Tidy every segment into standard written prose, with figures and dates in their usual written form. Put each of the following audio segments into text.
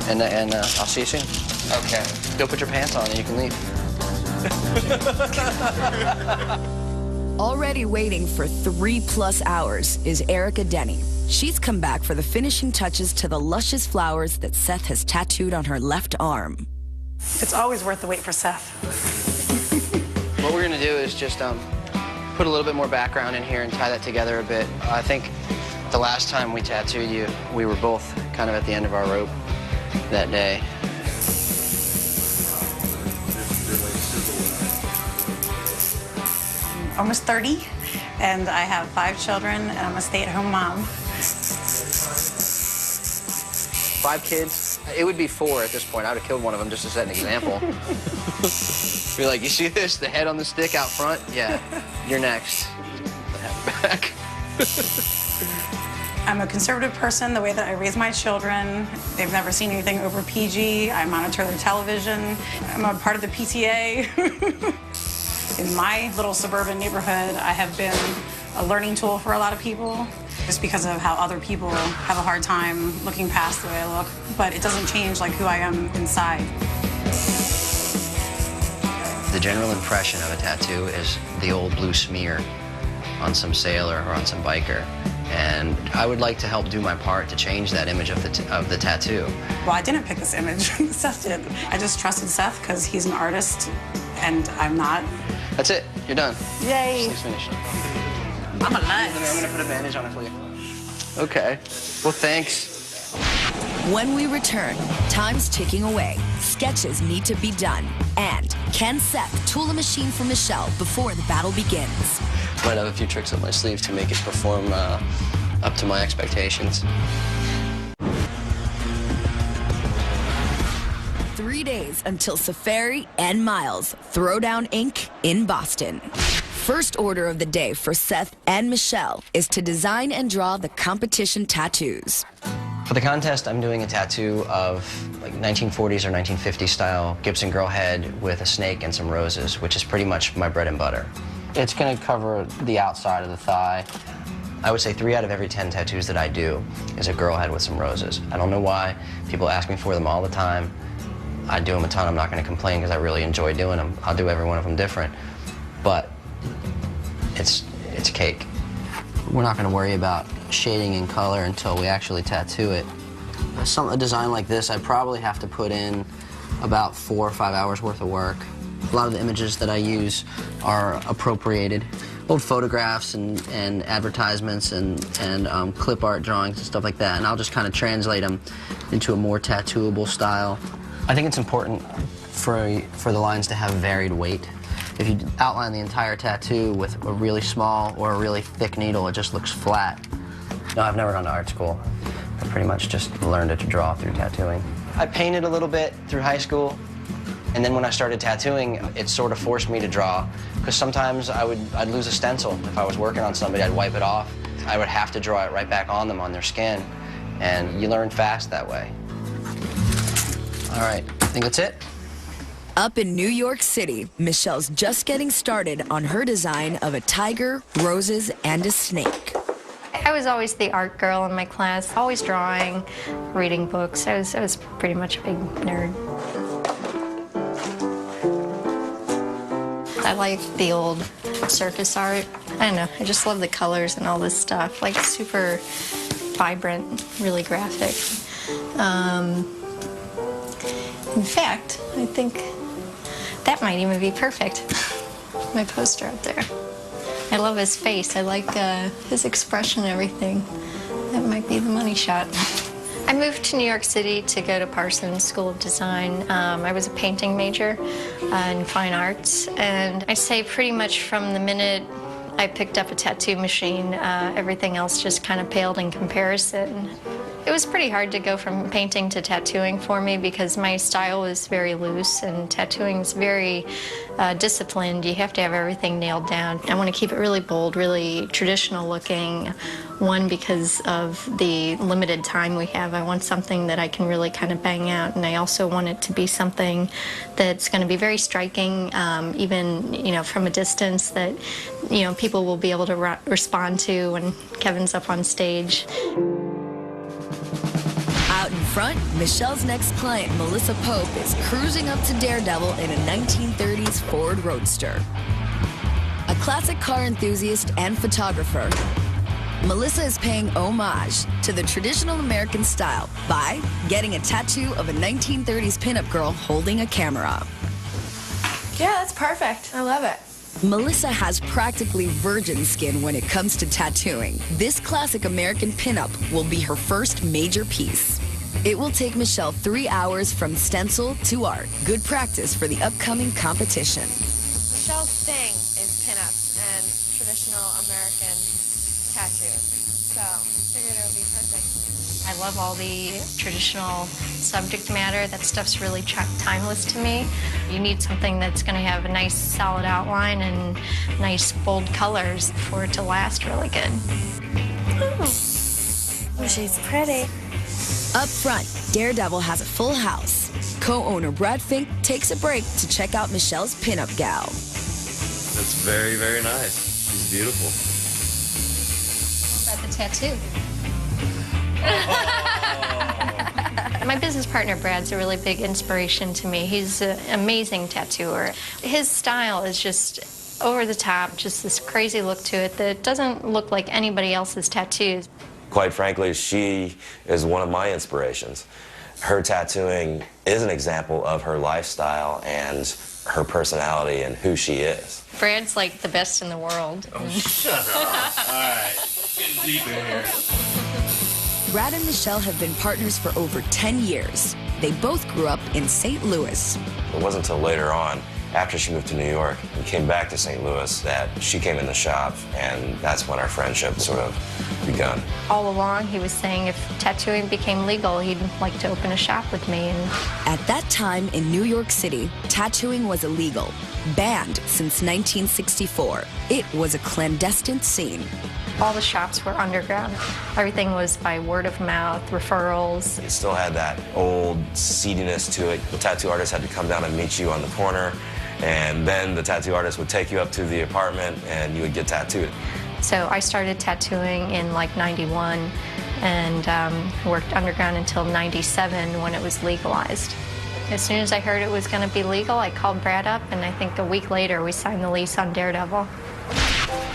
And I'll see you soon. Okay. Go put your pants on and you can leave. Already waiting for 3+ hours is Erica Denny. She's come back for the finishing touches to the luscious flowers that Seth has tattooed on her left arm. It's always worth the wait for Seth. What we're gonna do is just put a little bit more background in here and tie that together a bit. I think the last time we tattooed you, we were both kind of at the end of our rope that day. I'm almost 30, and I have 5 children, and I'm a stay-at-home mom. 5 kids. It would be 4 at this point. I would have killed one of them just to set an example. Be like, you see this? The head on the stick out front? Yeah, you're next. Back. I'm a conservative person, the way that I raise my children. They've never seen anything over PG. I monitor their television. I'm a part of the PTA. In my little suburban neighborhood, I have been a learning tool for a lot of people, just because of how other people have a hard time looking past the way I look. But it doesn't change like who I am inside. The general impression of a tattoo is the old blue smear on some sailor or on some biker. And I would like to help do my part to change that image of the tattoo. Well, I didn't pick this image. Seth did. I just trusted Seth because he's an artist and I'm not. That's it. You're done. Yay. Sleeve's finished. I'm alive. I'm going to put a bandage on it for you. Okay. Well, thanks. When we return, time's ticking away. Sketches need to be done. And can Seth tool a machine for Michelle before the battle begins? Might have a few tricks up my sleeve to make it perform up to my expectations. 3 days until Safari and Miles throw down ink in Boston. First order of the day for Seth and Michelle is to design and draw the competition tattoos. For the contest, I'm doing a tattoo of like 1940s or 1950s style Gibson girl head with a snake and some roses, which is pretty much my bread and butter. It's going to cover the outside of the thigh. I would say 3 out of every 10 tattoos that I do is a girl head with some roses. I don't know why. People ask me for them all the time. I do them a ton. I'm not going to complain because I really enjoy doing them. I'll do every one of them different. But it's cake. We're not going to worry about shading in color until we actually tattoo it. A design like this, I probably have to put in about 4 or 5 hours worth of work. A lot of the images that I use are appropriated. Old photographs and advertisements and clip art drawings and stuff like that, and I'll just kind of translate them into a more tattooable style. I think it's important for the lines to have varied weight. If you outline the entire tattoo with a really small or a really thick needle, it just looks flat. No, I've never gone to art school. I pretty much just learned it to draw through tattooing. I painted a little bit through high school, and then when I started tattooing, it sort of forced me to draw, because sometimes I'd lose a stencil. If I was working on somebody, I'd wipe it off. I would have to draw it right back on them, on their skin, and you learn fast that way. All right, I think that's it. Up in New York City, Michelle's just getting started on her design of a tiger, roses, and a snake. I was always the art girl in my class, always drawing, reading books. I was pretty much a big nerd. I like the old circus art. I don't know, I just love the colors and all this stuff, like super vibrant, really graphic. In fact, I think that might even be perfect. My poster up there. I love his face. I like his expression and everything. That might be the money shot. I moved to New York City to go to Parsons School of Design. I was a painting major in fine arts, and I'd say pretty much from the minute I picked up a tattoo machine, everything else just kind of paled in comparison. It was pretty hard to go from painting to tattooing for me because my style was very loose and tattooing is very disciplined. You have to have everything nailed down. I want to keep it really bold, really traditional looking. One, because of the limited time we have. I want something that I can really kind of bang out, and I also want it to be something that's going to be very striking, even from a distance, that people will be able to respond to when Kevin's up on stage. Out in front, Michelle's next client, Melissa Pope, is cruising up to Daredevil in a 1930s Ford Roadster. A classic car enthusiast and photographer, Melissa is paying homage to the traditional American style by getting a tattoo of a 1930s pinup girl holding a camera. Yeah, that's perfect. I love it. Melissa has practically virgin skin when it comes to tattooing. This classic American pinup will be her first major piece. It will take Michelle 3 hours from stencil to art. Good practice for the upcoming competition. Michelle's thing is pinups and traditional American tattoos, so I figured it would be perfect. I love all the traditional subject matter. That stuff's really timeless to me. You need something that's going to have a nice solid outline and nice bold colors for it to last really good. Oh, she's pretty. Up front, Daredevil has a full house. Co-owner Brad Fink takes a break to check out Michelle's pinup gal. That's very, very nice. She's beautiful. About the tattoo. My business partner, Brad's a really big inspiration to me. He's an amazing tattooer. His style is just over the top, just this crazy look to it that doesn't look like anybody else's tattoos. Quite frankly, she is one of my inspirations. Her tattooing is an example of her lifestyle and her personality and who she is. Brad's like the best in the world. Oh, shut up. All right, getting deep in here. Brad and Michelle have been partners for over 10 years. They both grew up in St. Louis. It wasn't until later on, after she moved to New York and came back to St. Louis, that she came in the shop, and that's when our friendship sort of begun. All along, he was saying if tattooing became legal, he'd like to open a shop with me. At that time in New York City, tattooing was illegal, banned since 1964. It was a clandestine scene. All the shops were underground. Everything was by word of mouth, referrals. It still had that old seediness to it. The tattoo artist had to come down and meet you on the corner, and then the tattoo artist would take you up to the apartment and you would get tattooed. So I started tattooing in like 91 and worked underground until 97 when it was legalized. As soon as I heard it was going to be legal, I called Brad up, and I think a week later we signed the lease on Daredevil.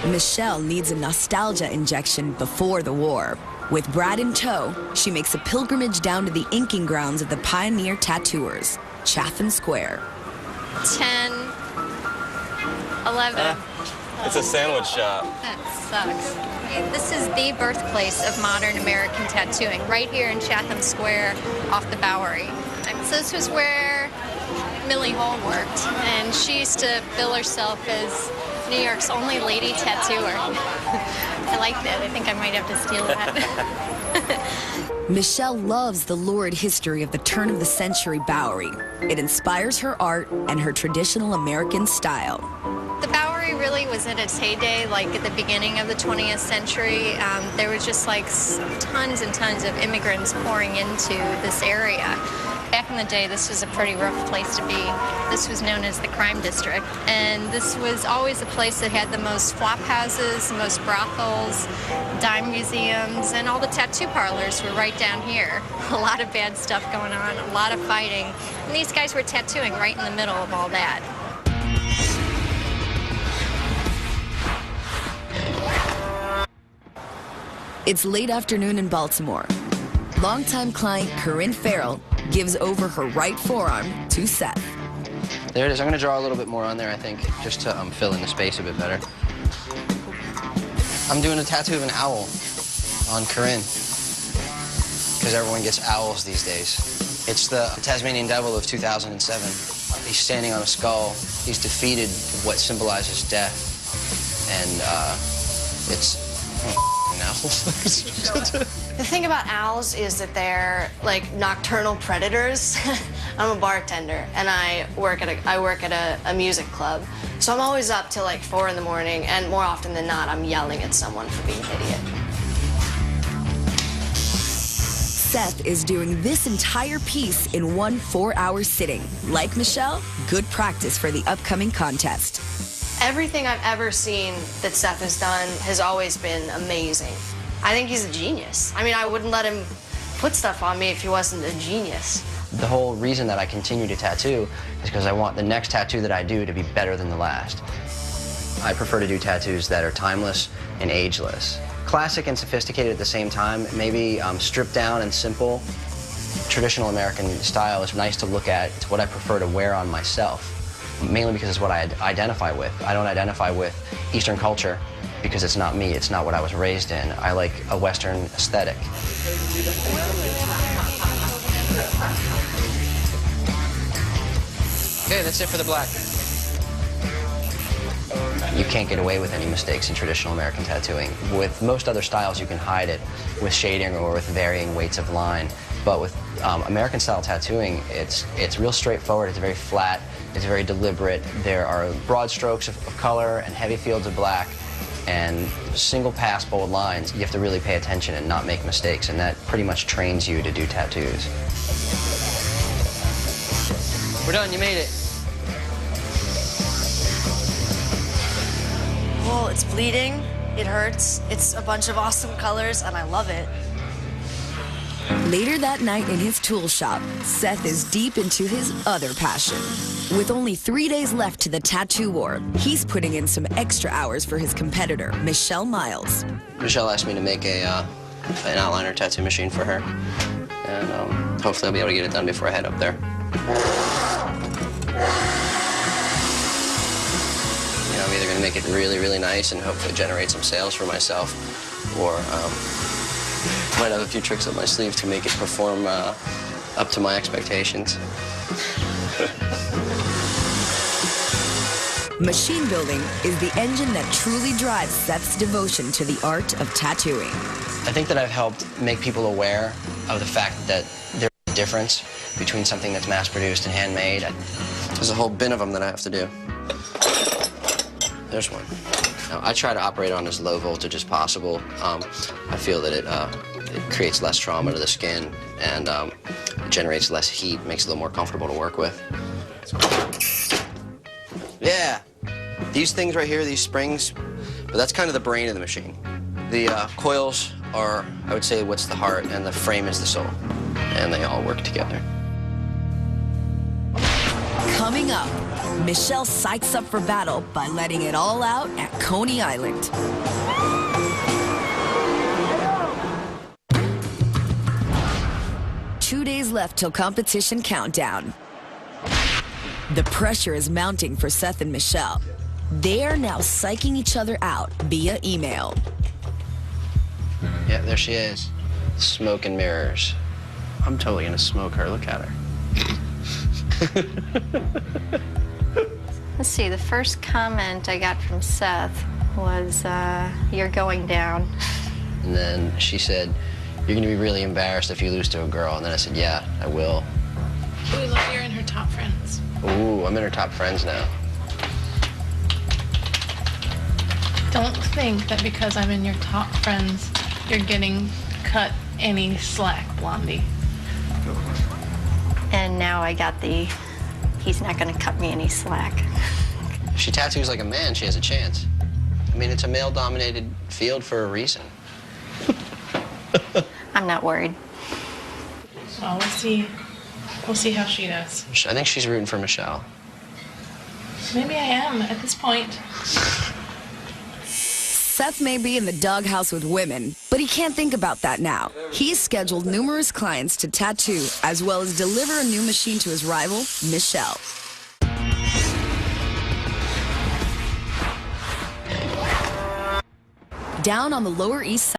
Michelle needs a nostalgia injection before the war. With Brad in tow, she makes a pilgrimage down to the inking grounds of the pioneer tattooers, Chatham Square. 10, 11. It's a sandwich shop. That sucks. This is the birthplace of modern American tattooing, right here in Chatham Square off the Bowery. So this was where Millie Hall worked, and she used to bill herself as New York's only lady tattooer. I like that. I think I might have to steal that. Michelle loves the lurid history of the turn-of-the-century Bowery. It inspires her art and her traditional American style. The Bowery really was at its heyday, like at the beginning of the 20th century. There was just like tons and tons of immigrants pouring into this area. Back in the day, this was a pretty rough place to be. This was known as the crime district, and this was always a place that had the most flop houses, the most brothels, dime museums, and all the tattoo parlors were right down here. A lot of bad stuff going on, a lot of fighting, and these guys were tattooing right in the middle of all that. It's late afternoon in Baltimore. Longtime client Corinne Farrell gives over her right forearm to Seth. There it is. I'm going to draw a little bit more on there, I think, just to fill in the space a bit better. I'm doing a tattoo of an owl on Corinne, because everyone gets owls these days. It's the Tasmanian Devil of 2007. He's standing on a skull. He's defeated what symbolizes death, and it's an owl. The thing about owls is that they're like nocturnal predators. I'm a bartender, and I work at a music club. So I'm always up till like 4 in the morning, and more often than not, I'm yelling at someone for being an idiot. Seth is doing this entire piece in one 4-hour sitting. Like Michelle, good practice for the upcoming contest. Everything I've ever seen that Seth has done has always been amazing. I think he's a genius. I mean, I wouldn't let him put stuff on me if he wasn't a genius. The whole reason that I continue to tattoo is because I want the next tattoo that I do to be better than the last. I prefer to do tattoos that are timeless and ageless. Classic and sophisticated at the same time, maybe stripped down and simple. Traditional American style is nice to look at. It's what I prefer to wear on myself, mainly because it's what I identify with. I don't identify with Eastern culture because it's not me, it's not what I was raised in. I like a Western aesthetic. Okay, that's it for the black. You can't get away with any mistakes in traditional American tattooing. With most other styles, you can hide it with shading or with varying weights of line. But with American style tattooing, it's real straightforward, it's very flat, it's very deliberate. There are broad strokes of color and heavy fields of black and single pass bold lines. You have to really pay attention and not make mistakes, and that pretty much trains you to do tattoos. We're done, you made it. Well, it's bleeding, it hurts, it's a bunch of awesome colors, and I love it. Later that night in his tool shop, Seth is deep into his other passion. With only 3 days left to the tattoo war, he's putting in some extra hours for his competitor, Michelle Miles. Michelle asked me to make an outliner tattoo machine for her, and hopefully I'll be able to get it done before I head up there. You know, I'm either going to make it really, really nice and hopefully generate some sales for myself, or might have a few tricks up my sleeve to make it perform up to my expectations. Machine building is the engine that truly drives Seth's devotion to the art of tattooing. I think that I've helped make people aware of the fact that there's a difference between something that's mass-produced and handmade. There's a whole bin of them that I have to do. There's one. Now, I try to operate on as low voltage as possible. I feel that it creates less trauma to the skin and it generates less heat, makes it a little more comfortable to work with. Yeah, these things right here, these springs, but that's kind of the brain of the machine. The coils are, I would say, what's the heart, and the frame is the soul, and they all work together. Coming up, Michelle psychs up for battle by letting it all out at Coney Island. Two days left till competition countdown. The pressure is mounting for Seth and Michelle. They are now psyching each other out via email. Yeah, there she is. Smoke and mirrors. I'm totally gonna smoke her. Look at her. Let's see, the first comment I got from Seth was, you're going down. And then she said, you're gonna be really embarrassed if you lose to a girl. And then I said, yeah, I will. Ooh, look, you're in her top friends. Ooh, I'm in her top friends now. Don't think that because I'm in your top friends, you're getting cut any slack, Blondie. And now I got the, he's not gonna cut me any slack. If she tattoos like a man, she has a chance. I mean, it's a male-dominated field for a reason. I'm not worried. Well, we'll see how she does. I think she's rooting for Michelle. Maybe I am at this point. Seth may be in the doghouse with women, but he can't think about that now. He's scheduled numerous clients to tattoo, as well as deliver a new machine to his rival, Michelle. Down on the Lower East Side,